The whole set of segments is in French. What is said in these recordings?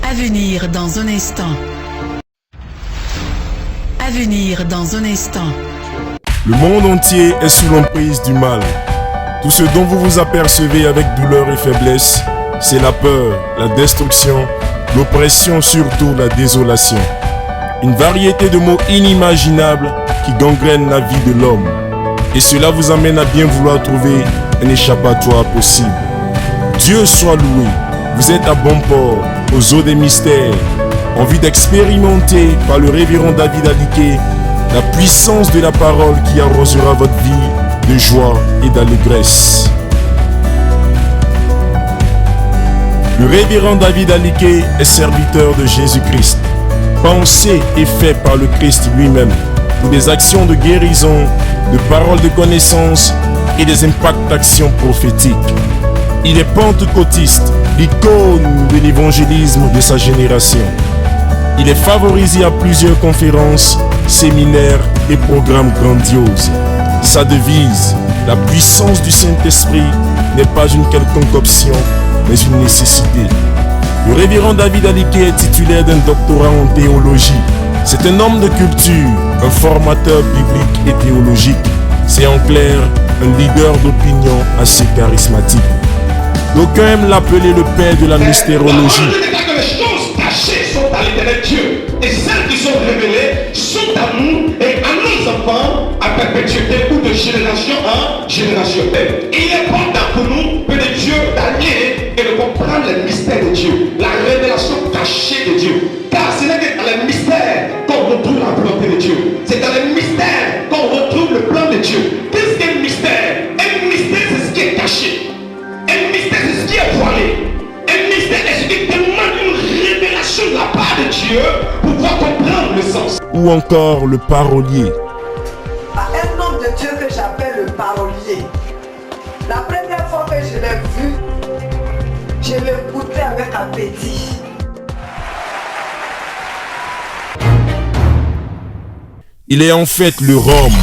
À venir dans un instant. À venir dans un instant. Le monde entier est sous l'emprise du mal. Tout ce dont vous vous apercevez avec douleur et faiblesse, c'est la peur, la destruction, l'oppression, surtout la désolation. Une variété de mots inimaginables qui gangrènent la vie de l'homme. Et cela vous amène à bien vouloir trouver un échappatoire possible. Dieu soit loué, vous êtes à bon port, aux eaux des mystères. Envie d'expérimenter par le révérend David Aliké la puissance de la parole qui arrosera votre vie de joie et d'allégresse. Le révérend David Aliké est serviteur de Jésus-Christ, pensé et fait par le Christ lui-même pour des actions de guérison, de paroles de connaissance et des impacts d'actions prophétiques. Il est pentecôtiste, l'icône de l'évangélisme de sa génération. Il est favorisé à plusieurs conférences, séminaires et programmes grandioses. Sa devise, la puissance du Saint-Esprit, n'est pas une quelconque option, mais une nécessité. Le révérend David Aliké est titulaire d'un doctorat en théologie. C'est un homme de culture, un formateur biblique et théologique. C'est en clair un leader d'opinion assez charismatique. D'aucuns aiment l'appeler le père de la mystérologie. Les choses cachées sont à l'éternel Dieu, et celles qui sont révélées sont à nous et à nos enfants à perpétuité ou de génération en génération. Il est important pour nous, que de Dieu, d'allier et de comprendre les mystères de Dieu, la révélation cachée de Dieu. Car ce n'est que dans les mystères qu'on retrouve la volonté de Dieu. C'est dans les mystères qu'on retrouve le plan de Dieu. Qu'est-ce qu'un mystère? Un mystère, c'est ce qui est caché. Un mystère, c'est ce qui est voilé. Un mystère, c'est ce qui demande une révélation de la part de Dieu pour pouvoir comprendre le sens. Ou encore le parolier. Un homme de Dieu que j'appelle le parolier. La première fois que je l'ai vu, je l'écoutais avec appétit. Il est en fait le Rhum,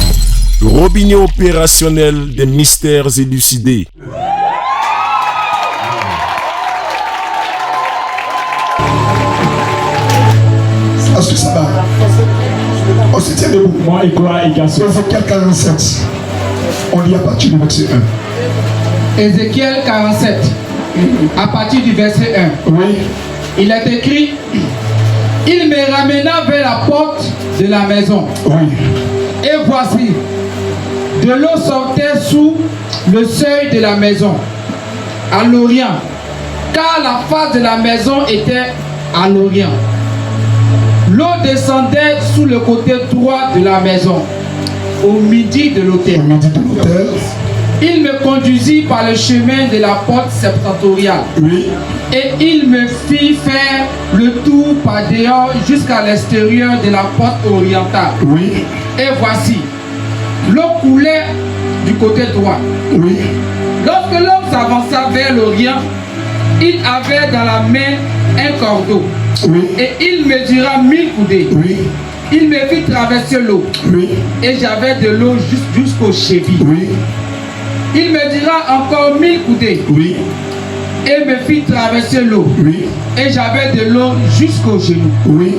le robinet opérationnel des mystères élucidés. Est-ce que ça va? On se tient debout. Moi, Ézéchiel 47. On lit à partir du verset 1. Ézéchiel 47, à partir du verset 1. Oui. Il est écrit: il me ramena vers la porte de la maison. Oui. Et voici, de l'eau sortait sous le seuil de la maison, à l'orient, car la face de la maison était à l'orient. L'eau descendait sous le côté droit de la maison, au midi de l'autel. Au midi de l'autel. Il me conduisit par le chemin de la porte septentrionnale. Oui. Et il me fit faire le tour par dehors jusqu'à l'extérieur de la porte orientale. Oui. Et voici, l'eau coulait du côté droit. Oui. Lorsque l'homme s'avança vers l'orient, il avait dans la main un cordeau. Oui. Et il mesura 1000 coudées. Oui. Il me fit traverser l'eau. Oui. Et j'avais de l'eau jusqu'aux chevilles. Oui. Il me dira encore 1000 coudées. Oui. Et me fit traverser l'eau. Oui. Et j'avais de l'eau jusqu'aux genoux. Oui.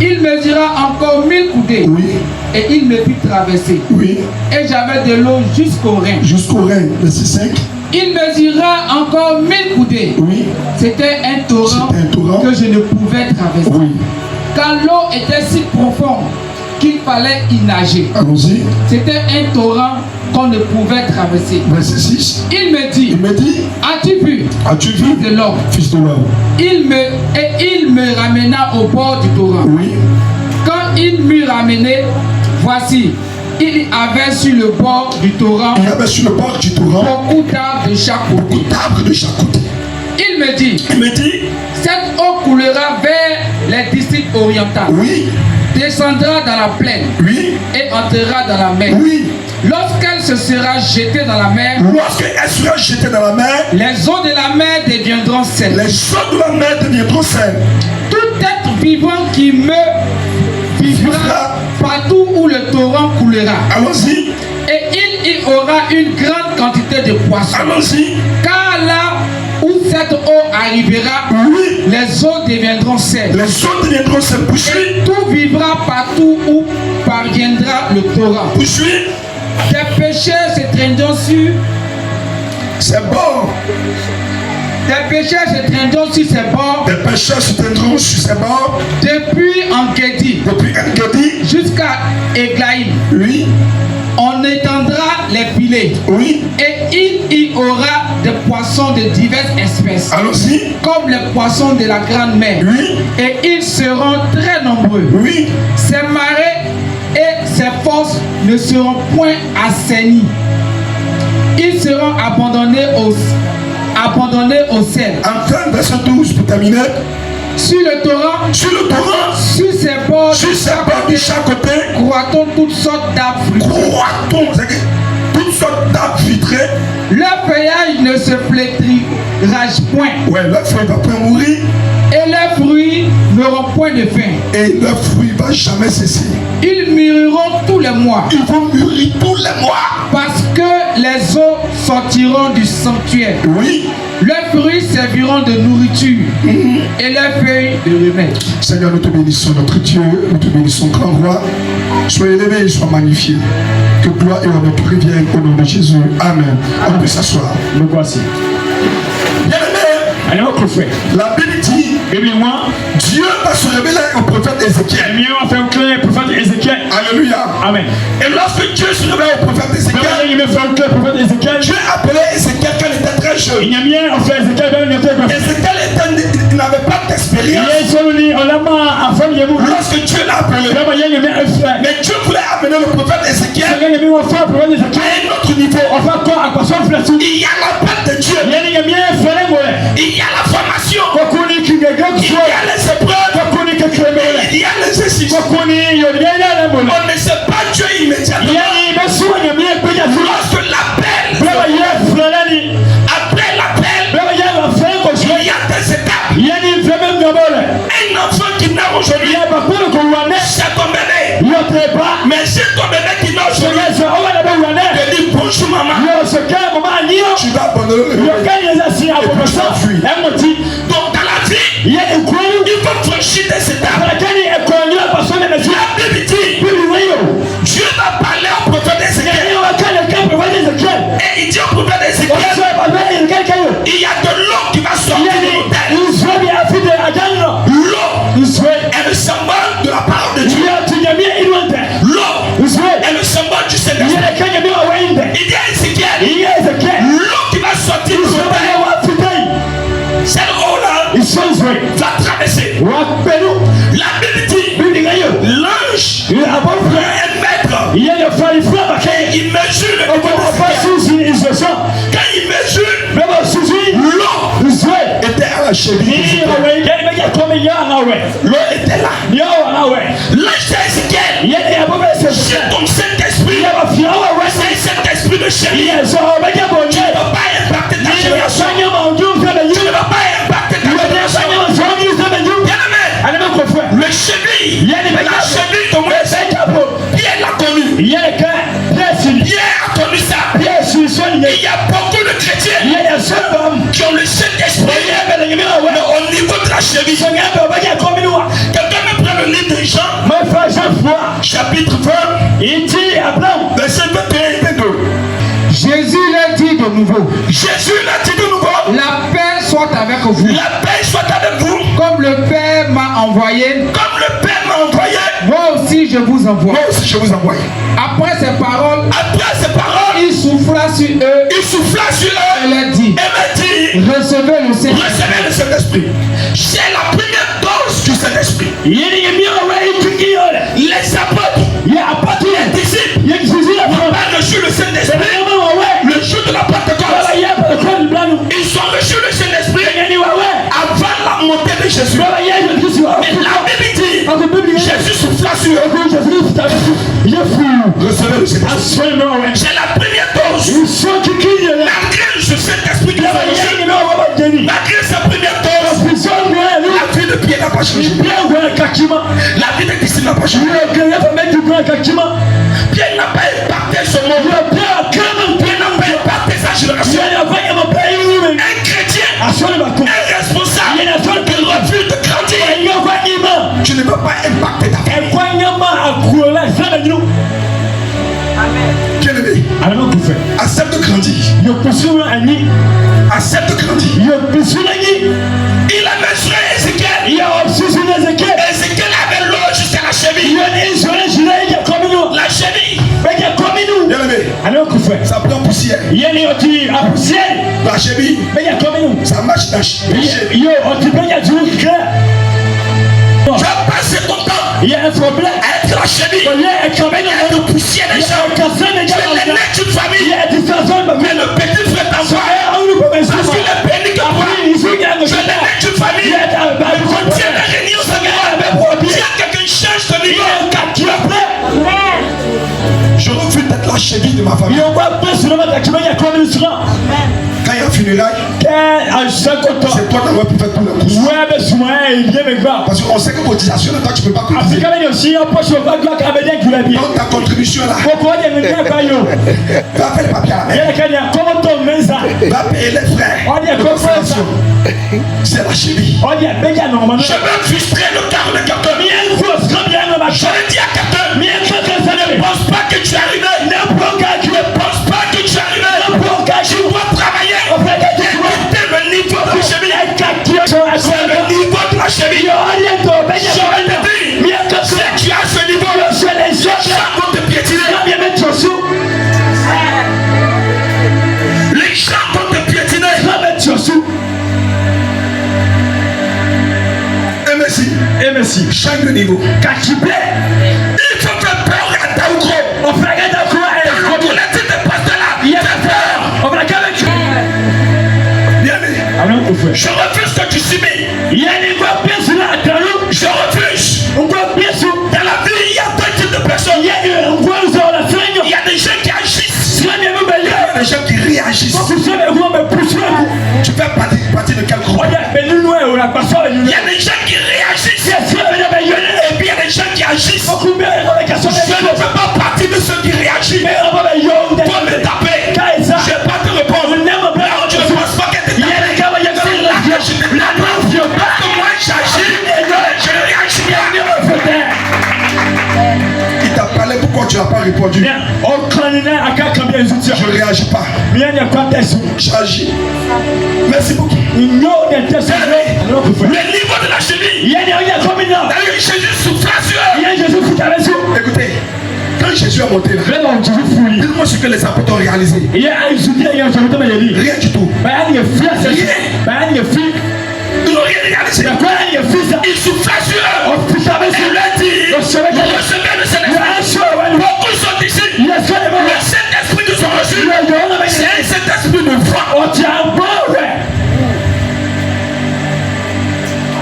Il me dira encore 1000 coudées. Oui. Et il me fit traverser. Oui. Et j'avais de l'eau jusqu'au rein. Jusqu'au rein. Verset 5. Il me dira encore 1000 coudées. Oui. C'était un torrent que je ne pouvais traverser. Oui. Quand l'eau était si profonde qu'il fallait y nager. Allons-y. C'était un torrent qu'on ne pouvait traverser. Verset 6. Il me dit: as-tu vu? As-tu vu? Fils de l'homme. Fils de l'homme. Il me ramena au bord du torrent. Oui. Quand il m'eut ramené, voici, il y avait sur le bord du torrent. Il y avait sur le bord du torrent beaucoup d'arbres de chaque côté. Beaucoup d'arbres de chaque côté. Il me dit: cette eau coulera vers les districts orientaux. Oui. Descendra dans la plaine. Oui. Et entrera dans la mer. Oui. Lorsqu'elle se sera jetée dans la mer. Lorsqu'elle sera jetée dans la mer. Les eaux de la mer deviendront saines. Les eaux de la mer deviendront saines. Tout être vivant qui me vivra partout où le torrent coulera. Allons-y. Et il y aura une grande quantité de poissons. Allons-y. Car là où cette eau arrivera, oui, Les eaux deviendront sel. Les eaux deviendront sel. Poursuis. Tout vivra partout où parviendra le torrent. Poursuis. Des pécheurs s'étreindront sur C'est bon. Des pécheurs s'étreindront sur ses bords. Des pécheurs se tiendront sur ses bords. Depuis En-Gedi. Depuis En-Gedi. Jusqu'à Eglaïm. Oui. On étendra les filets. Oui. Et il y aura des poissons de diverses espèces. Allons-y. Comme les poissons de la grande mer. Oui. Et ils seront très nombreux. Oui. Ces marais et ces fosses ne seront point assainis. Ils seront abandonnés au sel. Enfin, verset 12 pour terminer. Sur le torrent, sur ses bords, de chaque côté, croît-on toutes sortes d'arbres. Toutes sortes d'arbres vitrés. Leur feuillage ne se flétrira point. Ouais, leur feuille va pas mourir. Et leurs fruits n'auront point de fin. Et leurs fruits ne vont jamais cesser. Ils mûriront tous les mois. Ils vont mûrir tous les mois. Parce que les eaux sortiront du sanctuaire. Oui. Leurs fruits serviront de nourriture. Et leurs feuilles de remède. Seigneur, nous te bénissons, notre Dieu. Nous te bénissons, grand roi. Sois élevé et sois magnifié. Que gloire et honneur te reviennent au nom de Jésus. Amen. On peut s'asseoir. Le voici. Bien-aimé, la Bible dit Dieu va se révéler au prophète Ézéchiel. Alléluia. Amen. Et lorsque Dieu se révèle au prophète Ézéchiel, Dieu appelait Ézéchiel quand il était très jeune. Ézéchiel n'avait pas d'expérience. Lorsque Dieu l'a appelé, mais Dieu voulait amener le prophète Ézéchiel à un autre niveau. Il y a la paix de Dieu. Il y a la formation. Il y a les épreuves. Il y a les exercices. On ne sait pas Dieu immédiatement. Lorsque l'appel, après l'appel, il y a des étapes. Un enfant qui naît aujourd'hui, c'est ton bébé. Mais c'est ton bébé qui naît aujourd'hui. Je dis bonjour maman. Tu vas abandonner le bébé. Donc dans la vie, il faut franchir des étapes. La Bible dit, Dieu va parler au prophète Ézéchiel. Et il dit au prophète Ézéchiel, il y a de l'eau qui va sortir de l'autel. L'eau est le symbole de la parole de Dieu. L'eau est le symbole du Saint-Esprit. Il dit à Ézéchiel, l'eau qui va sortir de l'autel, cette eau-là va traverser. La Bible dit, l'ange un mètre. Il mesure le quand il mesure, l'eau était à la cheville. L'eau était là. L'ange d'Ézéchiel, c'est ton Saint-Esprit. C'est cet esprit de chérie. Tu ne vas pas impacter ta génération. Tu ne vas pas impacter ta génération. Le cheville, la cheville de Moïse, Pierre l'a connu. Pierre a connu ça. Il y a beaucoup de chrétiens qui ont le Saint-Esprit, mais au niveau de la cheville. Quelqu'un me prend le livre de Jean, chapitre 20, verset 21 et 22. Jésus leur dit de nouveau. La paix soit avec vous. La paix soit avec vous. Comme le Père m'a envoyé. Moi aussi je vous envoie. Après ces paroles, il souffla sur eux. Et leur dit, recevez le Saint-Esprit. C'est la première dose du Saint-Esprit. Les apôtres, les disciples, n'ont pas reçu le Saint-Esprit le jour de la Pentecôte. Ils ont reçu le Saint-Esprit avant la montée de Jésus. Mais la Bible dit, Jésus souffla sur eux. Recevez le Saint-Esprit. C'est la première dose. Malgré le Saint-Esprit qui a reçu, malgré sa première dose, la vie de Pierre n'a pas changé. La vie de Christine n'a pas changé. Pierre n'a pas impacté ce monde. Pierre n'a pas impacté sa génération. Un chrétien, un responsable, Tu ne peux pas impacter ta famille. Bien aimé, accepte de grandir. Accepte de grandir. Il a mesuré Ézéchiel. Ézéchiel avait l'eau jusqu'à la cheville. La cheville. Bien aimé, ça prend poussière. La cheville, ça marche dans la cheville. Tu as passé ton temps à être la cheville, à être poussière des gens. Tu es l'aîné d'une famille, mais le petit frère t'envoie. Parce qu'il est béni que toi. Tu es l'aîné d'une famille, retiens la réunion sanguine. Si quelqu'un change de niveau, je refuse d'être la cheville de ma famille. Quand il y a funérailles, c'est toi qui dois faire tout le coup. Parce qu'on sait que cotisation, toi tu ne peux pas cotiser. Donc ta contribution là, va faire les papiers à la main. Va payer les frères. C'est la cheville. Je veux frustrer le cœur de quelqu'un. Je le dis à quelqu'un. Ne pense pas que tu es arrivé. Ne pense pas que tu es arrivé. Tu dois travailler. C'est le niveau de la cheville. C'est le niveau de la cheville. Je te dis, si tu as ce niveau, les gens vont te piétiner. Les gens vont te piétiner. Et merci. Change de niveau. Il faut faire peur à Taoukro. Je refuse que tu subis. Je refuse. Dans la vie, il y a deux types de personnes. Il y a des gens qui agissent. Il y a des gens qui réagissent. Tu fais partie de quel groupe? Il y a des gens qui réagissent. Et puis il y a des gens qui agissent. Je ne fais pas partie de ceux qui réagissent. Faut me taper. Je ne vais pas te répondre. Alors tu ne penses pas qu'elle te tape. Parce que moi j'agis, je ne réagis pas. Il t'a parlé, pourquoi tu n'as pas répondu? Je ne réagis pas. J'agis. Merci beaucoup. Le niveau de la cheville. D'ailleurs Jésus souffra sur eux. Écoutez, quand Jésus a monté là, dites-moi ce que les apôtres ont réalisé. Rien du tout. Ils n'ont rien réalisé. Il souffla sur eux. Il leur dit, recevez le Saint-Esprit. Beaucoup sont ici. Le Saint-Esprit nous ont reçus. C'est un Saint-Esprit de foi.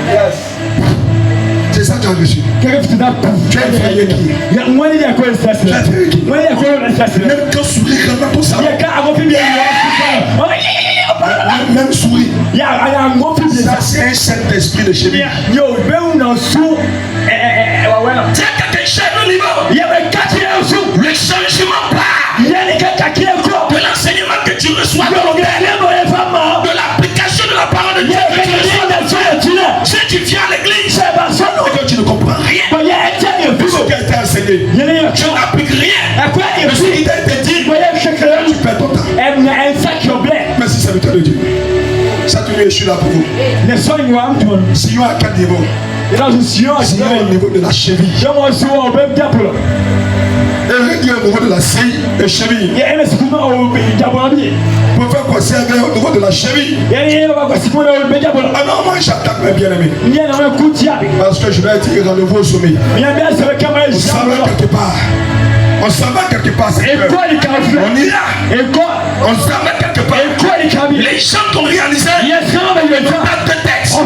Yes. C'est ça que tu as reçu. Tu as effrayé qui? Tu as effrayé qui? Même quand sourire dans ton salon. Même sourire. Ça c'est un Saint-Esprit de cheville. Tiens quelqu'un chef au niveau. Le changement part de l'enseignement que tu reçois de l'application de la parole de Dieu que tu reçois. Si tu viens à l'église et que tu ne comprends rien de ce qui a été enseigné, tu n'appliques rien de ce qui t'a été dit, tu perds ton temps. Merci serviteur de Dieu. Ça tu je suis là pour vous. Sinon à quel niveau? Sinon au niveau de la cheville. Et au niveau de la cheville. Pour faire quoi? Servir au niveau de la cheville. Ah non, moi j'attaque mes bien-aimés. Parce que je vais être rendez-vous au sommet. On s'en va quelque part. On s'en va quelque part. On ira. On s'en va quelque part. Les gens qui ont réalisé pas de texte.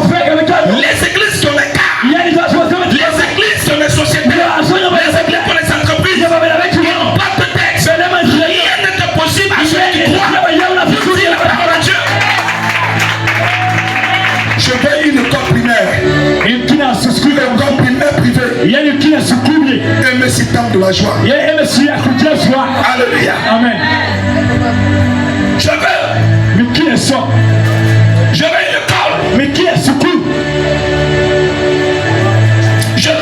Les églises qui ont les cas. Les églises qui ont les sociétés. Les églises qui ont les entreprises. Ils n'ont pas de texte. Rien n'est possible à ceux qui croient. Dire la parole de Dieu. Je vais une école primaire. Une école primaire privée. Et me citant de la joie. Alléluia. Amen. Je veux. Mais qui est ça? Je veux une école. Mais qui est ce coup? Je veux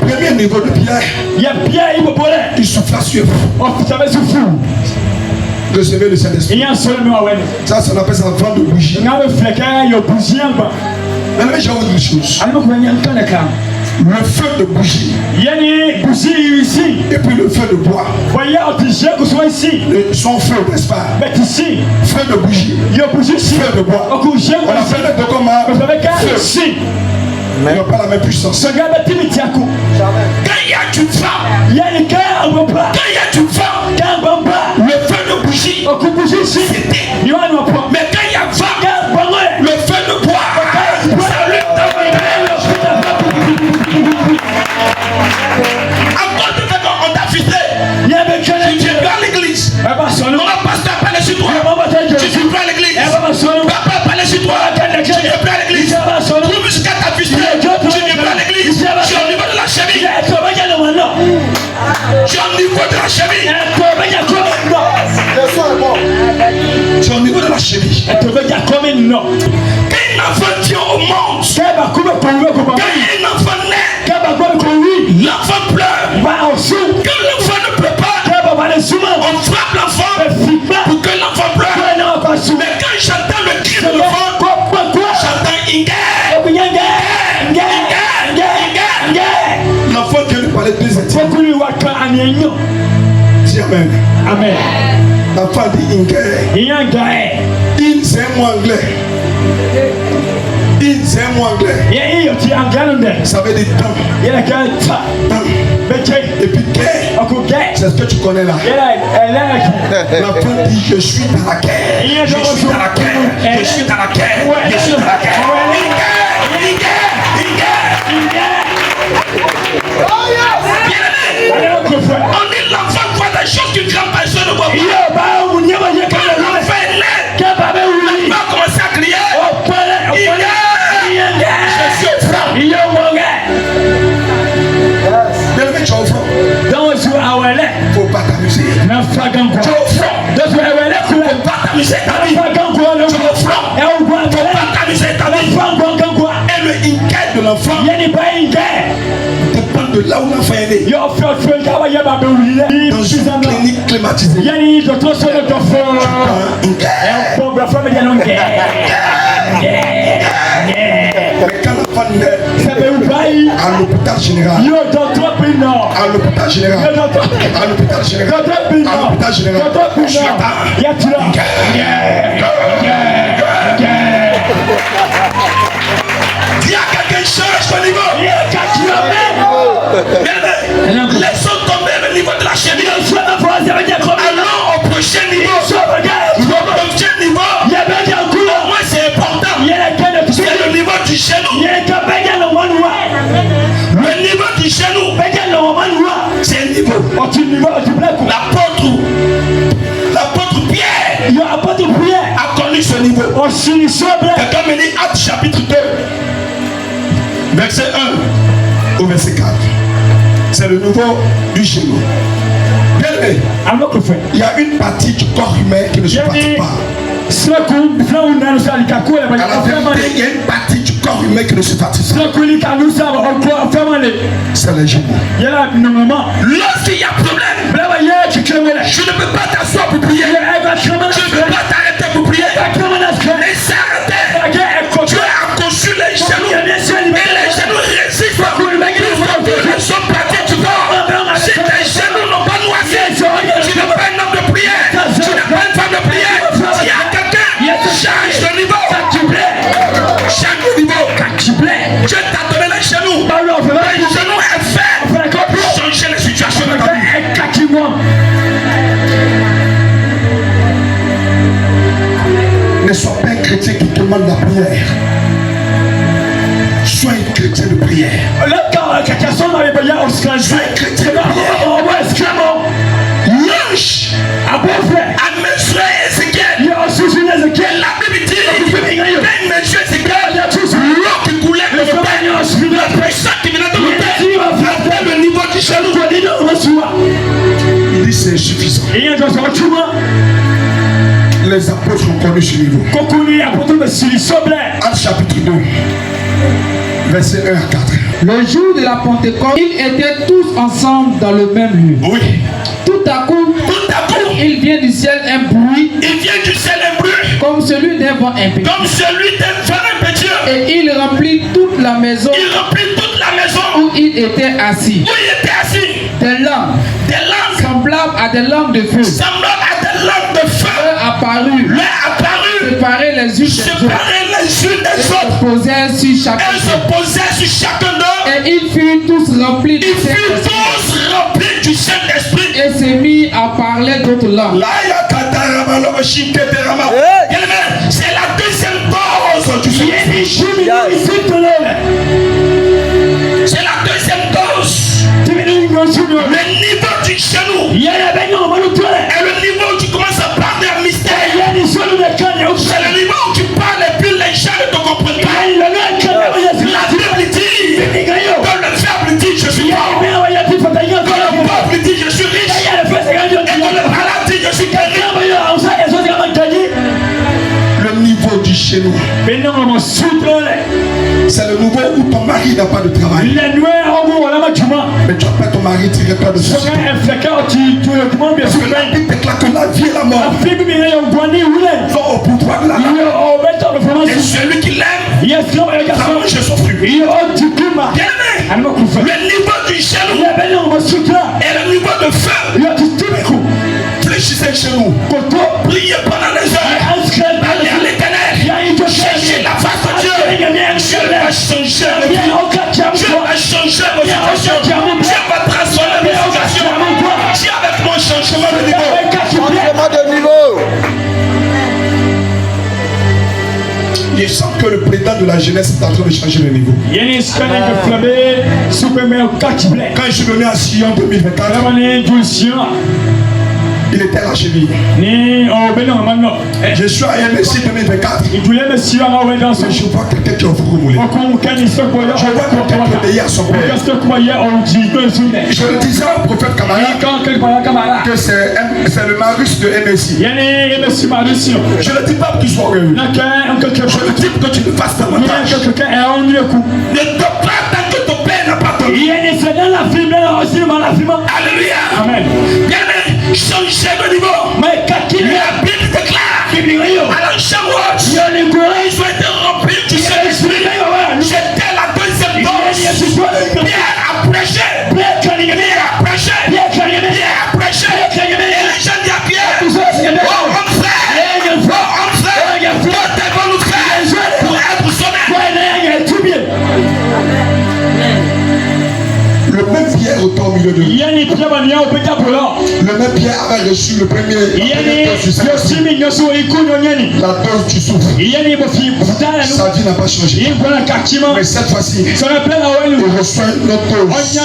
premier niveau de Pierre, il souffla sur vous. Recevez le Saint-Esprit. Ça, on appelle ça vent de bougie. Maintenant, j'ai autre chose. Le feu de bougie. Et puis le feu de bois. Son feu, n'est-ce pas? Feu de bougie. Feu de bois. On appelle de comment? Feu. Mais ils n'ont pas la même puissance. Quand il y a du vent, le feu de bougie, c'était. Mais quand il y a vent, le feu de bois, ça lui encore de fait qu'on t'a filtré. Tu viens pas à l'église. Mon pasteur parle sur toi. Tu viens pas à l'église. Papa parle sur toi. Tu viens pas à l'église. Tout jusqu'à ta filtré. Tu viens pas à l'église. Tu es au niveau de la cheville. Tu es au niveau de la cheville. Tu es au niveau de la cheville. Quand un enfant vient au monde, quand un enfant naît, l'enfant pleure. Quand l'enfant ne pleure pas, on frappe l'enfant pour que l'enfant pleure. Mais quand j'entends le cri de l'enfant, j'entends Inge. L'enfant vient de parler deux études. Dis amen. Amen. L'enfant dit Inge. Il c'est un mot anglais. Il c'est un mot anglais. Ça veut dire temps. Et puis guerre. C'est ce que tu connais là. L'enfant dit je suis dans la guerre. Je suis dans la guerre. Je suis dans la guerre. Je suis dans la guerre. On dit l'enfant voit des choses qu'une grande personne ne voit pas. Quand l'enfant est né, l'enfant a commencé à crier. Je suis au front. Bien-aimé, tu es au front. Faut pas t'amuser. Tu es au front. Faut pas t'amuser ta vie. Tu es au front. Faut pas t'amuser ta vie. Et le inquiet de l'enfant dépend de là où l'enfant est né. Dans une clinique climatisée. Mais quand l'enfant naît à l'hôpital général, je l'attends. Dis à quelqu'un change ton niveau. Laissons tomber le niveau de la cheville. Allons au prochain niveau. Au prochain niveau, moi c'est important. C'est le niveau du genou. Le niveau du genou, c'est un niveau. L'apôtre Pierre a connu ce niveau. Quelqu'un me dit Actes chapitre 2, verset 1 au verset 4. C'est le niveau du genou. Bien aimé, il y a une partie du corps humain qui ne supporte pas. À la vérité, il y a une partie du corps humain qui ne se fatigue pas. C'est les genoux. Lorsqu'il y a problème, je ne peux pas t'asseoir pour prier. Je ne peux pas t'arrêter pour prier. Laisse arrêter. Tu as accroché les genoux. Et les genoux résistent. Ils sont partis du corps. Si tes genoux n'ont pas noyé, tu n'es pas un homme de prière. Tu n'es pas une femme de prière. Il y a quelqu'un. Change de niveau. Change de niveau. Dieu t'a donné les genoux. Les genoux est fait pour changer les situations de ta vie. Ne sois pas un chrétien qui demande la prière. Sois un chrétien de prière. Sois un chrétien de prière. L'ange a mesuré Ézéchiel. La Bible dit qu'il a mesuré Ézéchiel. L'eau qui coulait de le père. La pression qui venait de le père. Après le niveau du genou. Il dit c'est insuffisant. Les apôtres ont connu ce niveau. Actes chapitre 2, verset 1 à 4. Le jour de la Pentecôte, ils étaient tous ensemble dans le même lieu. Oui. Tout à coup, il vient du ciel un bruit. Il vient du ciel un bruit. Comme celui d'un vent impétueux. Comme celui d'un vent impétueux. Et il remplit toute la maison. Il remplit toute la maison. Où il était assis. Où il était assis. Des langues. Des langues. Semblables à des langues de feu. Semblables à des langues de feu. Leur apparut. Séparés les unes des autres. Se posaient sur chacun. Elles se posaient sur chacun d'eux. Et ils furent tous remplis du Saint-Esprit. Et s'est mis à parler d'autres langues. C'est la deuxième dose du Saint-Esprit. C'est la deuxième dose. Le niveau du genou. Et le niveau où tu commences à parler un mystère. C'est le niveau où tu parles et puis les gens ne te comprennent pas. La Bible dit, quand le faible dit je suis fort, quand le pauvre dit je suis riche, et quand le malade dit je suis guéri. Le niveau du genou. C'est le niveau où ton mari n'a pas de travail. Mais tu appelles ton mari directeur de société. Parce que la Bible déclare que la vie et la mort sont au pouvoir de la main. Et celui qui l'aime va manger son fruit. Bien aimé, le niveau du genou et le niveau de feu. Fléchissez chez nous. Priez pendant les heures. Allez à l'éternel. Cherchez la face de Dieu. Dieu va changer le vie. Dieu va changer vos situations. Dieu va transformer vos situations. Dieu avec moi changement de niveau. Changement de niveau. Je sens que le président de la jeunesse est en train de changer de niveau. Quand je suis venu à Sion 2024, il était à la cheville. Je suis à MSI 2024. Je vois quelqu'un qui est au fourreau. Je vois quelqu'un qui est payé à son père. Je le disais au prophète camarade que c'est le Marus de MSI. Je ne dis pas que tu sois heureux. Je le dis que tu ne fasses davantage. Ne te plains tant que ton père n'a pas donné. Alléluia. Amen. Changer de niveau. La Bible déclare à l'enchaînement, ils ont été remplis du Saint-Esprit. J'étais la deuxième dose. Pierre a prêché. Pierre a prêché. Pierre a prêché. Et les gens disent à Pierre, oh homme frère, que devons-nous faire pour être sauvés? Le même Pierre était au milieu de nous. Le même Pierre avait reçu le premier dose du Saint-Esprit. La dose du souffle. Sa vie n'a pas changé. Mais cette fois-ci, il reçoit une autre dose.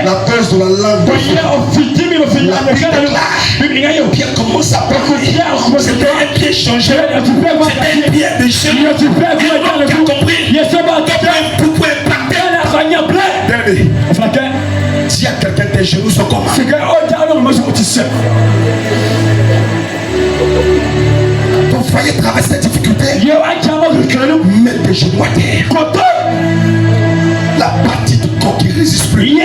La dose de la langue de feu. La Bible Pierre commence à parler. C'était un pied changé. C'était un pied de genou. Tu as compris? Vous pouvez impacter. Si à quelqu'un tes genoux sont comme ton foyer traverse des difficultés. Mets tes genoux à terre. La partie du corps qui ne résiste plus.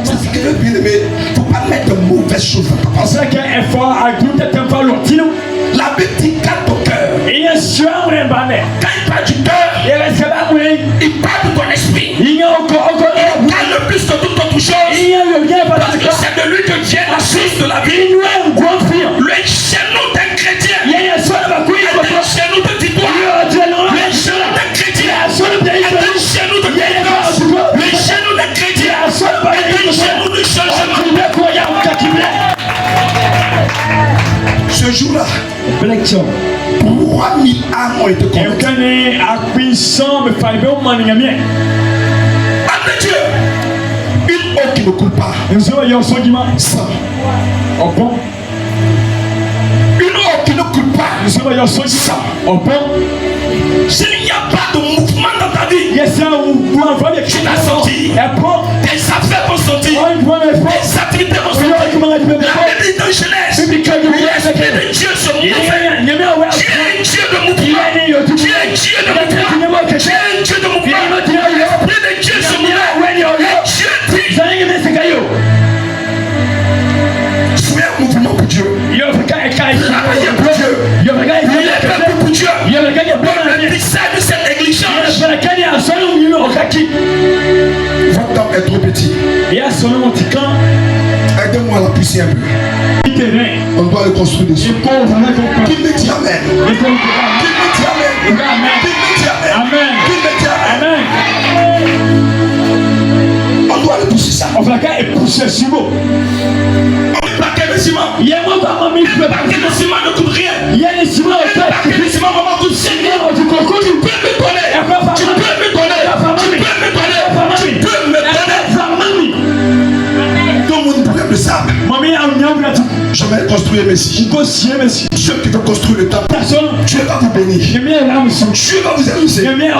C'est ce que le bien-aimé, il ne faut pas mettre de mauvaises choses dans ta pensée. La Bible dit quand ton cœur. Quand il parle du cœur, il parle de ton esprit. Il parle le plus de toute autre chose. Parce que c'est de lui que vient la source de la vie. Le genou d'un chrétien est un genou de victoire. Le genou d'un chrétien est un genou de délivrance. Le genou d'un chrétien est un genou de changement. Ce jour-là, 3000 âmes ont été converties. Après Dieu, une eau qui ne coule pas. Ça. Une eau qui ne coule pas. Ça. S'il n'y a pas de mouvement dans ta vie, tu l'as senti. Tes affaires vont sortir. Tes activités vont sortir. La Bible dit dans Genèse, l'Esprit de Dieu se mouve. Dieu est Dieu de mouvement. Dieu est Dieu de mouvement. Dieu est Dieu de mouvement. mouvement pour Dieu. Il est pour Dieu. Il est pour Dieu. Le mystère de cette église change. Votre temps est trop petit. Aidez-moi à la pousser un peu. On doit le construire dessus. Qui me dit amen? Qui me dit amen? Qui me dit amen? Qui me dit amen? On doit le pousser ça. On va pousser ce mot. On ne plaquer le ciment. Il y a mon maman, mais je peux pas que le ciment ne coûte rien. Il y a les ciments au fait. Que le ciment maman coûte 5 000 €. Tu peux me donner. Tu peux me donner. Tu peux me donner. Tu peux me donner. Tout le monde problème de sable. Je vais construire Messie. Ceux qui veulent construire le temple, Dieu va vous bénir. Dieu va vous amuser. Bien-aimé,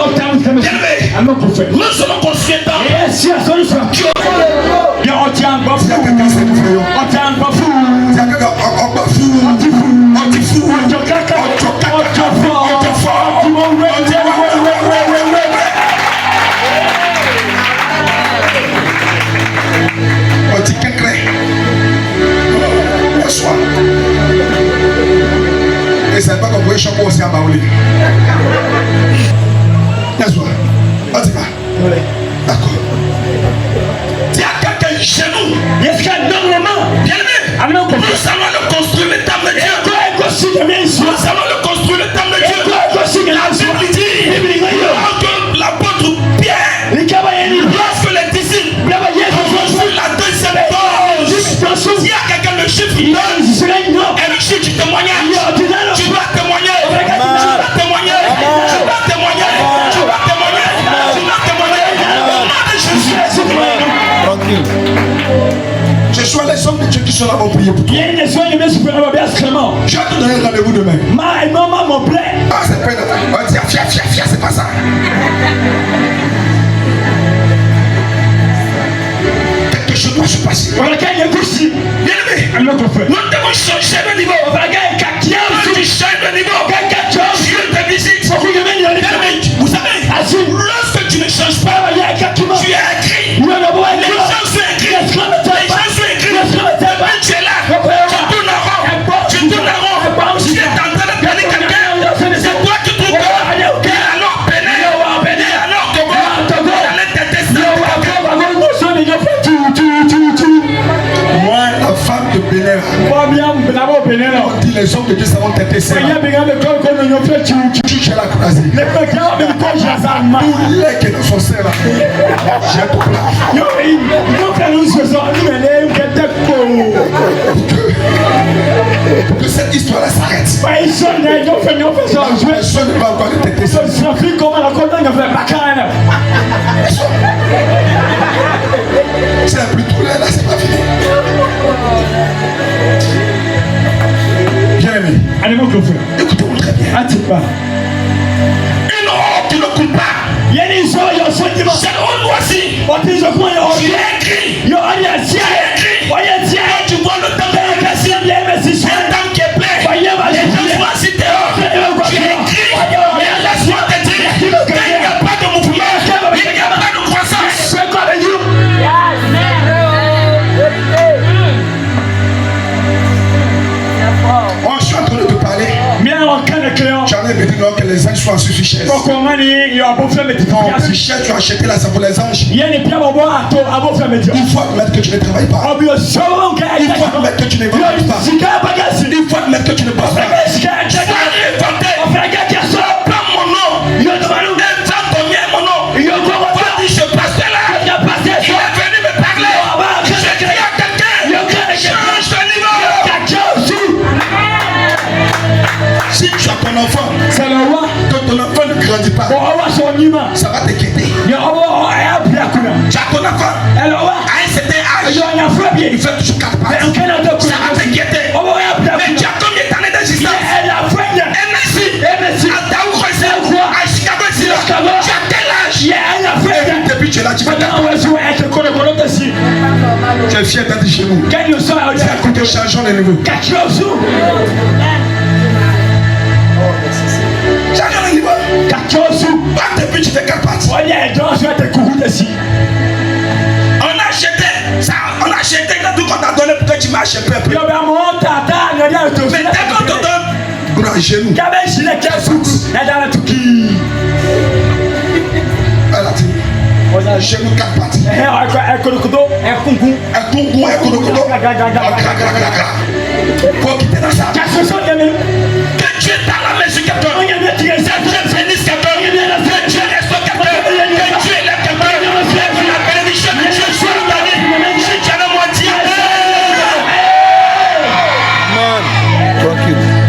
nous allons construire un temple. Et c'est pas qu'on pourrait changer aussi à Baouli. N'est-ce pas? On dit pas? D'accord. Il y a quelqu'un chez nous. Est-ce qu'il y a normalement? Bien aimé. Nous allons le construire le temple de Dieu. Nous allons le construire le temple de Dieu. La Bible dit que l'apôtre Pierre, lorsque les disciples ont construit la deuxième dose, il y a quelqu'un le chiffre et le chiffre du témoignage. Tu dois témoigner. Tu dois témoigner. Tu dois témoigner. Tu dois témoigner. Tu dois témoigner. Au nom de Jésus. Tranquille. Je suis les hommes de Dieu qui sont là pour prier pour toi. Je vais te donner un rendez-vous demain. Ah, c'est pas une affaire. Fia, c'est pas ça. Quelque chose doit se passer. Bien aimé, nous devons changer de niveau. Tu changes de niveau. Dieu te visite. Vous savez, lorsque tu ne changes pas, tu es écrit. Les gens sont écrits. Les gens sont écrits. Tu es là. Tu tournes en rond. Tu es en train de bénir quelqu'un. C'est toi qui trouves que alors bénir. Alors Togo. Allez détester. Moi, la femme de Bénin. On dit les hommes de Dieu savent têter ça. Tu cherches la croisée. Tous les qui sont serrés là. J'ai tout plat. Pour que cette histoire-là s'arrête. Personne ne va encore le têter ça. C'est plus tout là, c'est pas fini. Bien aimé. Écoutez-moi très bien. Une robe qui ne coule pas. C'est une voici. Tu écris. Quand tu vois le temps de l'église, un temps qui est plein. Les gens sont assis dehors. Tu écris. Mais laisse-moi te dire, il n'y a pas de mouvement. Il n'y a pas de croissance. On est en train de te parler. Tu en es venu que les anges soient sur chaise. Non, tu as acheté là, c'est pour les anges. Il faut admettre que tu ne travailles pas. Il faut admettre que tu ne vends pas. Il faut admettre que tu ne passes pas. Prends mon nom. Invente ton mien, mon nom. Va dire je passe là. Il est venu me parler. Je crie à quelqu'un. Change de niveau. Si tu as ton enfant, que ton enfant ne grandit pas, ça va t'inquiéter. Tu as ton enfant, à un certain âge, il fait toujours 4 pattes. Ça va t'inquiéter. Mais tu as combien d'années d'existence? MSI, à Taouk, à Chicago, tu as quel âge? Et depuis tu es là, tu vas tu es fier d'être chez nous. Écoutez, changeons les niveaux. Changeons les niveaux. Depuis tu fais 4 pattes. On a acheté ça, on a acheté tout qu'on t'a donné pour que tu marches un peu. un genou. Elle a dit, genou 4 pattes. Un congo. Faut quitter dans ça. Que Dieu t'a la main sur quelqu'un. Que Dieu bénisse quelqu'un. Que Dieu restaure quelqu'un. Que Dieu élève quelqu'un. La bénédiction de Dieu soit dans ta vie. Si tu as le moitié.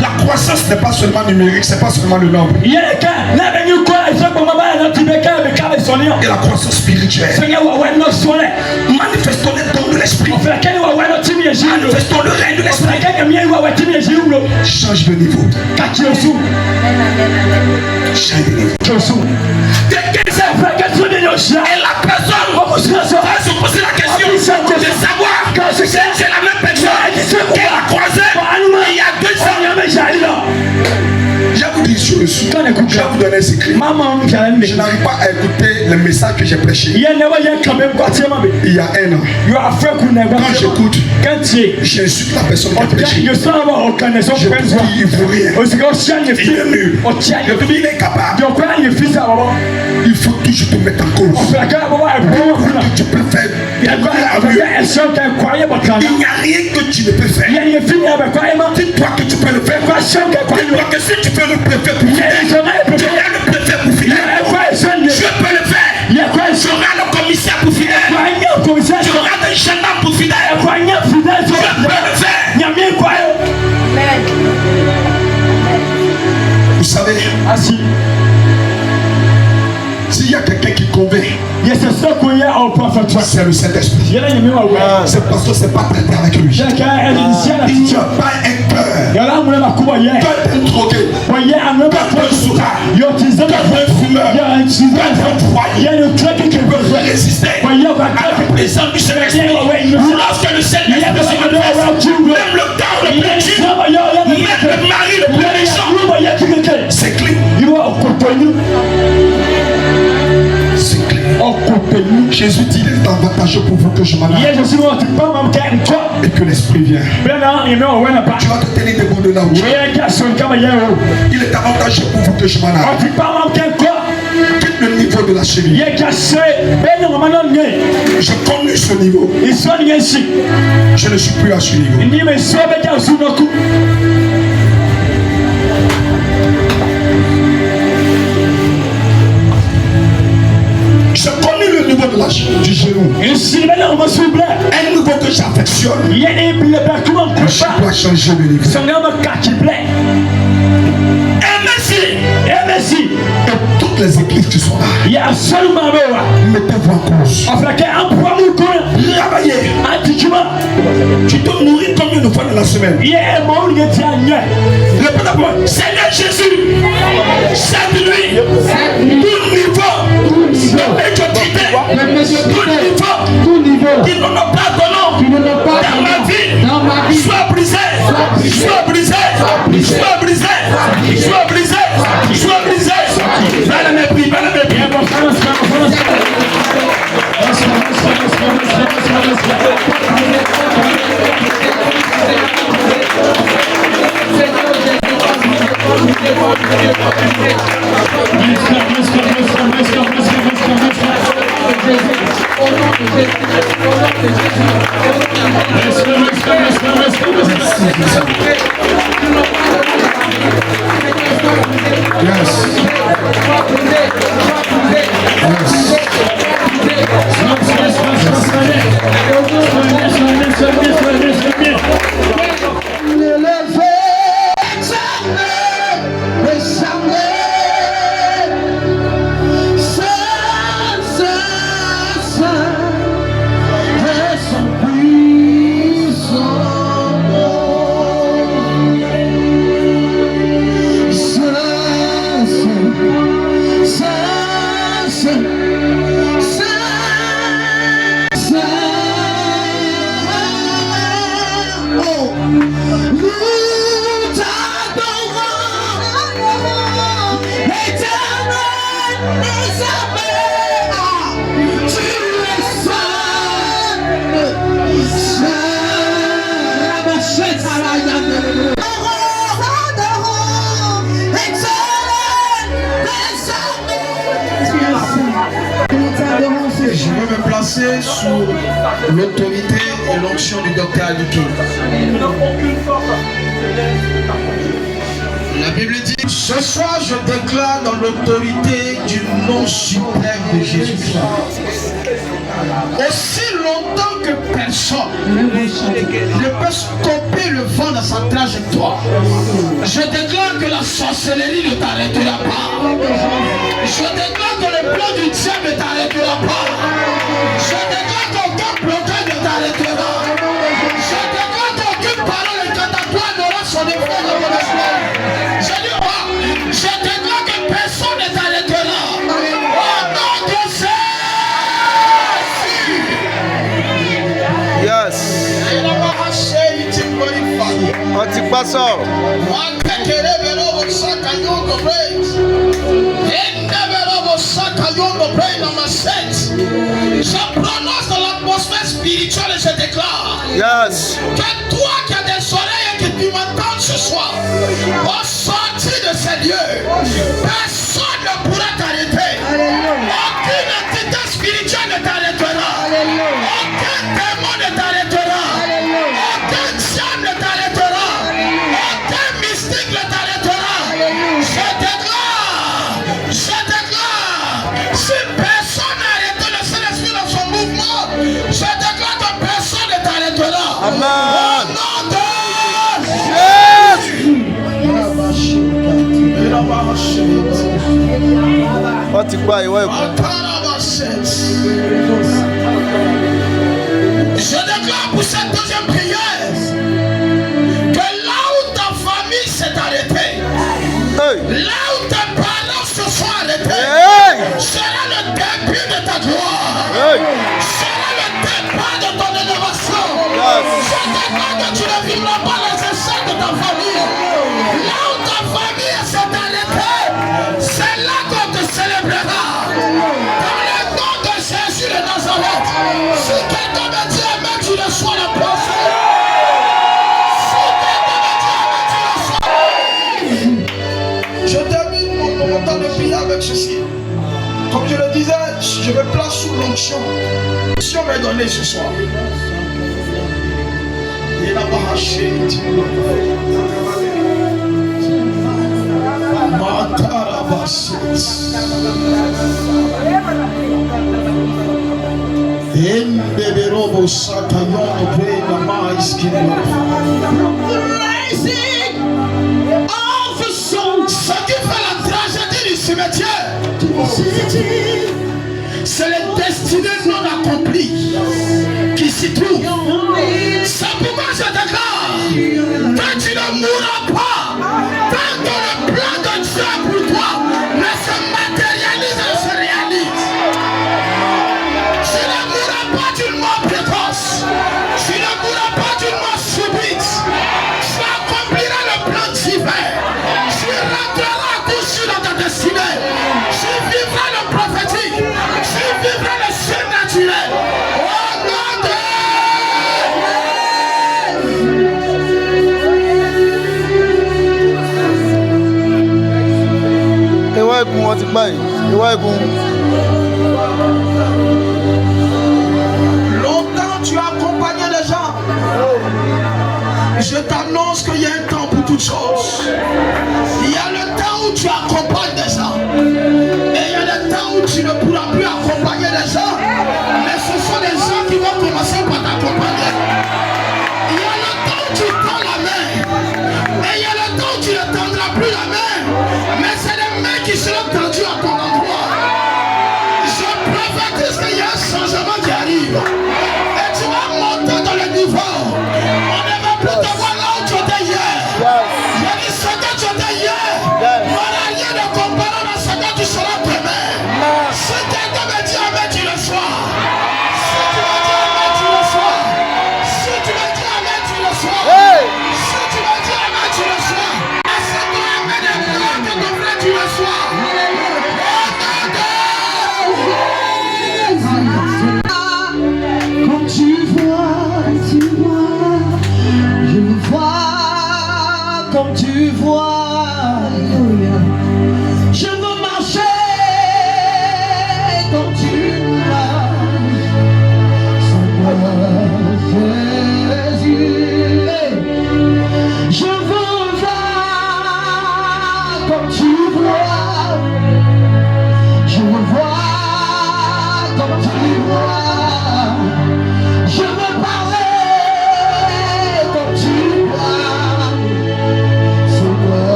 La croissance n'est pas seulement numérique, c'est pas seulement le nombre. Et la croissance spirituelle. Manifestons les dons de l'esprit. Manifestons le règne de l'esprit. Change de niveau. Change de niveau. Et la personne va se poser la question de savoir que c'est la même personne qu'elle a croisée il y a 2 ans. Je vous dis sur le sou, je vais vous donner un secret. Je n'arrive pas à écouter le message que j'ai prêché il y a 1 an. Quand j'écoute, j'insulte la personne qui a prêché. Je dis il vaut rien. Il est nul. Je dis il est capable. Il faut toujours te mettre en cause. Tu peux faire. Il n'y a rien que tu ne peux faire. Dis-toi que tu peux le faire. Dis-toi que si tu peux le préfet pour finir, tu as le préfet pour finir. Je peux le faire. J'aurai le commissaire pour finir. J'aurai le gendarme pour finir. Je peux le faire. Vous savez, s'il y a quelqu'un qui convainc, c'est le Saint-Esprit. C'est parce que c'est pas traité avec lui. Il n'y a pas un cœur. Toi t'es drogué. Toi t'es un sourd. Toi t'es un fumeur. Toi t'es un foyer. Tu peux résister à la présence du Saint-Esprit. Lorsque le Saint-Esprit se manifeste, même le temps le plus dur, même le mari le plus méchant, c'est clean. Jésus dit il est avantageux pour vous que je m'en aille et que l'esprit vienne. Tu vas te tenir debout de là où tu es. Il est avantageux pour vous que je m'en aille. Quitte le niveau de la cheville. Je connais ce niveau. Je ne suis plus à ce niveau. Je connais le niveau de du genou. Un niveau que j'affectionne. Je dois changer de niveau. Et toutes les églises qui sont là, mettez-vous en cause. Travaillez. Tu dois mourir combien de fois dans la semaine? Seigneur Jésus, serve-lui. Tout niveau. Tout niveau. Qui n'en a pas de nom. Dans ma vie. Sois brisé. Sois brisé. Sois brisé. Sois brisé. Sois brisé. Va le mépris. Va le mépris. marcher sous l'autorité et l'onction du docteur Aliki. La Bible dit, ce soir je déclare dans l'autorité du nom suprême de Jésus-Christ. Aussi longtemps que personne ne peut stopper le vent dans sa trajectoire, je déclare que la sorcellerie ne t'arrêtera pas. Je déclare que le plan du diable ne t'arrêtera pas. Je déclare qu'aucun blocage ne t'arrêtera. Je déclare qu'aucune parole incantatoire n'aura son effet dans mon esprit. Je déclare que personne ne t'arrêtera. Au nom de Jésus. Yes. Antipassor. Je prononce dans l'atmosphère spirituelle et je déclare Yes. que toi qui as des oreilles et que tu m'entends ce soir, au sortir de ces lieux, personne ne pourra t'arrêter. Aucune entité spirituelle ne t'arrêtera. Aucun démon ne t'arrêtera. Aucun diable ne t'arrêtera. Aucun mystique ne t'arrêtera. Je déclare, si personne n'a arrêté le Saint-Esprit dans son mouvement, je déclare que personne ne t'arrêtera. Amen. Au nom de Antipassor. Ouais. Je déclare pour cette deuxième prière que là où ta famille s'est arrêtée, Hey. là où tes parents se sont arrêtés, Hey. sera le début de ta gloire, Hey. sera le départ de ton innovation. Yes. Je déclare que tu ne vivras pas les essais de ta famille. Là où ta famille s'est arrêtée, c'est là qu'on te célébrera. Dans le nom de Jésus de Nazareth, si quelqu'un me dit amen, tu reçois la pensée. Si quelqu'un me dit amen, tu reçois. Je termine mon temps de prière avec ceci. Comme je le disais, je me place sous l'onction. L'onction m'est donnée ce soir. Il a marché. Ce qui fait la tragédie du cimetière, c'est les destinées non accomplies qui s'y trouvent. C'est pourquoi je déclare que tu ne mourras pas tant que le plan de Dieu pour toi ne se matérialise et se réalise. Tu ne mourras pas d'une mort précoce. Tu ne mourras pas d'une mort subite. Tu accompliras le plan divin. Tu rentreras à coup sûr dans ta destinée. Tu vivras le prophétique. Tu vivras le surnaturel. Au nom de longtemps tu as accompagné les gens. Je t'annonce qu'il y a un temps pour toutes choses. Il y a le temps où tu accompagnes des gens. Et il y a le temps où tu ne pourras plus accompagner les gens. Mais ce sont les gens qui vont commencer par t'accompagner. Il y a le temps où tu tends la main. Et il y a le temps où tu ne tendras plus la main. Mais c'est les mains qui seront tendues à ton endroit. Je prophétise qu'il y a un changement qui arrive. Et tu vas monter dans le niveau. On ne va plus te voir là où tu étais hier. J'ai dit ce que tu étais hier. Il n'y aura rien de comparable à ce que tu seras demain. Si quelqu'un me dit amen, tu le sois. Si tu me dis amen, tu le sois.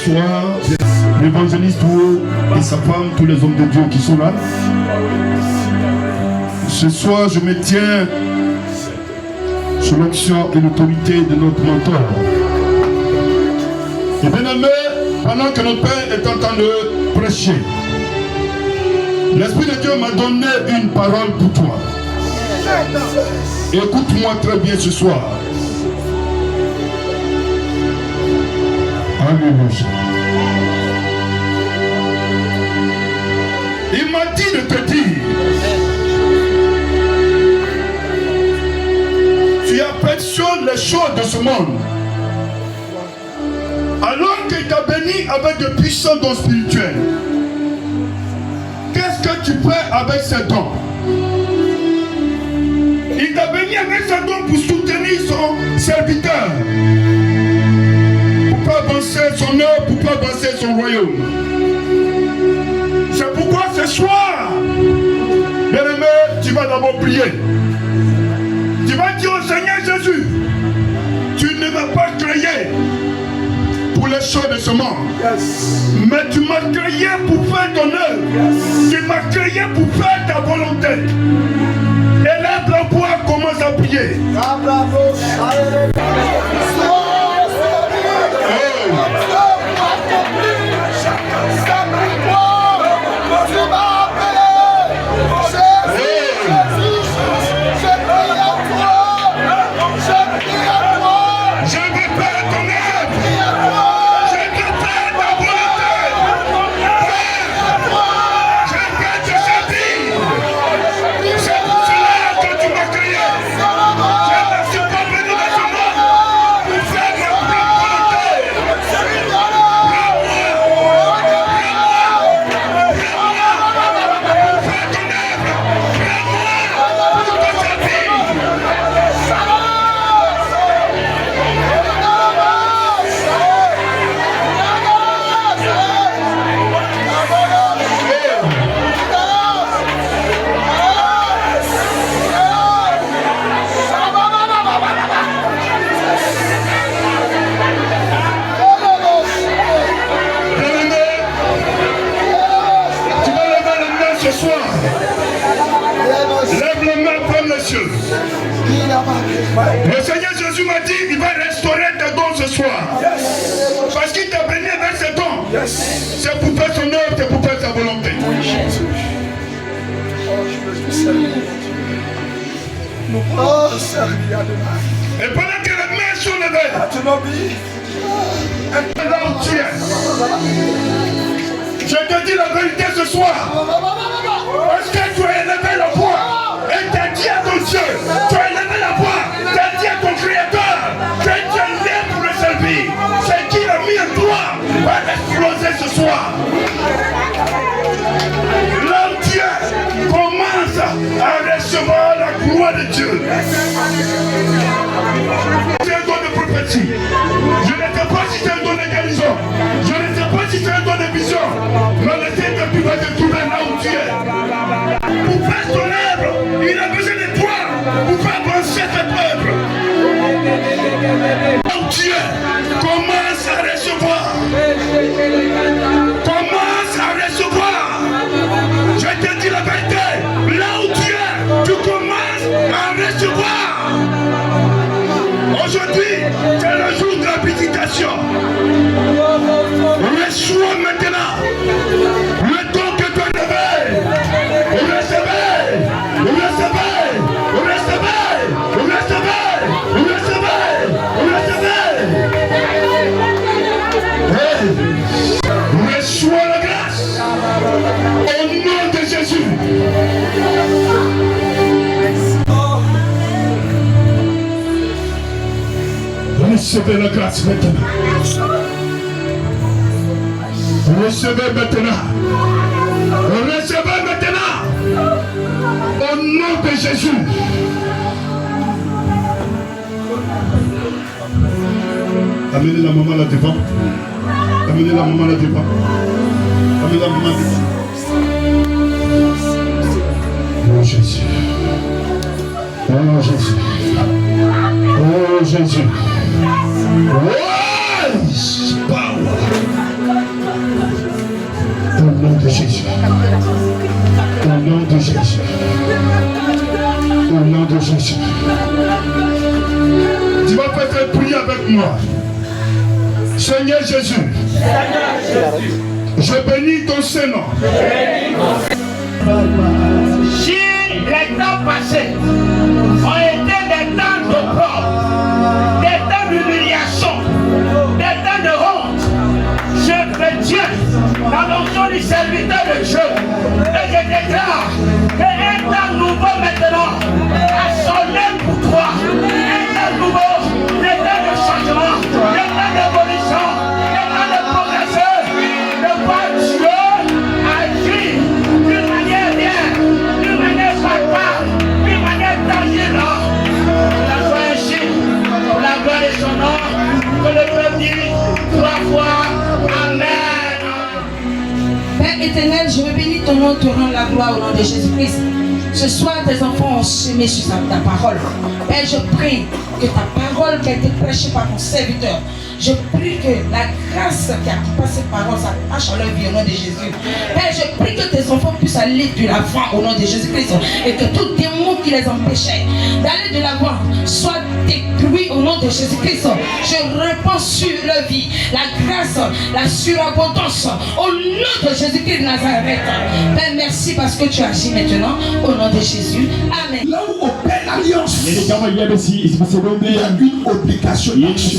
Bonsoir, l'évangéliste Ouo et sa femme, tous les hommes de Dieu qui sont là. Ce soir, je me tiens sous l'action et l'autorité de notre mentor. Et bien aimé, pendant que notre Père est en train de prêcher, l'Esprit de Dieu m'a donné une parole pour toi. Écoute-moi très bien ce soir. Alléluia. Il m'a dit de te dire, tu affectionnes les choses de ce monde, alors qu'il t'a béni avec de puissants dons spirituels. Qu'est-ce que tu fais avec ces dons? Il t'a béni avec ces dons pour soutenir son serviteur, pour faire avancer son œuvre, pour faire avancer son royaume. C'est pourquoi ce soir, bien-aimé, tu vas d'abord prier. Tu vas dire au Seigneur Jésus, tu ne m'as pas créé pour les choses de ce monde. Mais tu m'as créé pour faire ton œuvre. Tu m'as créé pour faire ta volonté. Et là, la voix commence à prier. Le Seigneur Jésus m'a dit, il va restaurer tes dons ce soir. Parce qu'il t'a béni avec ses dons. C'est pour faire son œuvre, c'est pour faire sa volonté. Et pendant que les mains sont levées, là où tu es, je te dis la vérité ce soir. Parce que tu as élevé la voix et tu as dit à ton Dieu, tu as élevé la voix, tu as dit à ton Créateur que tu es né pour le servir. C'est qu'il a mis en toi va exploser ce soir. Là où tu es, commence à recevoir la gloire de Dieu. C'est un don de prophétie. Je ne sais pas si c'est un don de guérison. Je ne sais pas si c'est un don de vision. Mais le Saint-Esprit va te trouver là où tu es. Pour faire ton œuvre, il a besoin de toi pour faire avancer cette œuvre. Là où tu es, commence à recevoir. Commence à recevoir. Je te dis la vérité. Là où tu commences à recevoir. Aujourd'hui, c'est le jour de la visitation. Reçois maintenant le don que tu as donné. Recevez, recevez, recevez, recevez, recevez. Reçois la grâce au nom de Jésus. Recevez la grâce maintenant. Recevez maintenant. Recevez maintenant. Au nom de Jésus. Amenez la maman là devant. Amenez la maman là devant. Amenez la maman devant. Oh Jésus. Oh Jésus. Oh Jésus. Oh, power. de Jésus. Tu vas peut-être prier avec moi. Seigneur Jésus, je bénis ton Saint-Nom. Si les temps passés ont été des temps d'opprobre, des temps d'humiliation, des temps de honte, je chrétien, dans l'onction du serviteur de Dieu, et je déclare qu'un temps nouveau maintenant a sonné pour toi. Un temps nouveau, des temps de changement, des temps d'évolution, des temps de progresser, de voir Dieu agir d'une manière bien, d'une manière palpable, d'une manière tangible. La joie ainsi, pour la gloire de son nom, que le peuple dit 3 fois Amen. Père éternel, je veux bénir ton nom, te rendre la gloire au nom de Jésus-Christ. Ce soir, tes enfants ont semé sur ta parole. Père, je prie que ta parole qui a été prêchée par ton serviteur, je prie que la grâce qui accompagne cette parole s'attache à leur vie au nom de Jésus. Père, je prie que tes enfants puissent aller de l'avant au nom de Jésus-Christ et que tout démon qui les empêchait d'aller de l'avant soit détruit au nom de Jésus-Christ. Je répands sur leur vie la grâce, la surabondance au nom de Jésus-Christ de Nazareth. Père, merci parce que tu agis maintenant au nom de Jésus. Amen. Là où opère l'alliance, il y a une obligation d'action.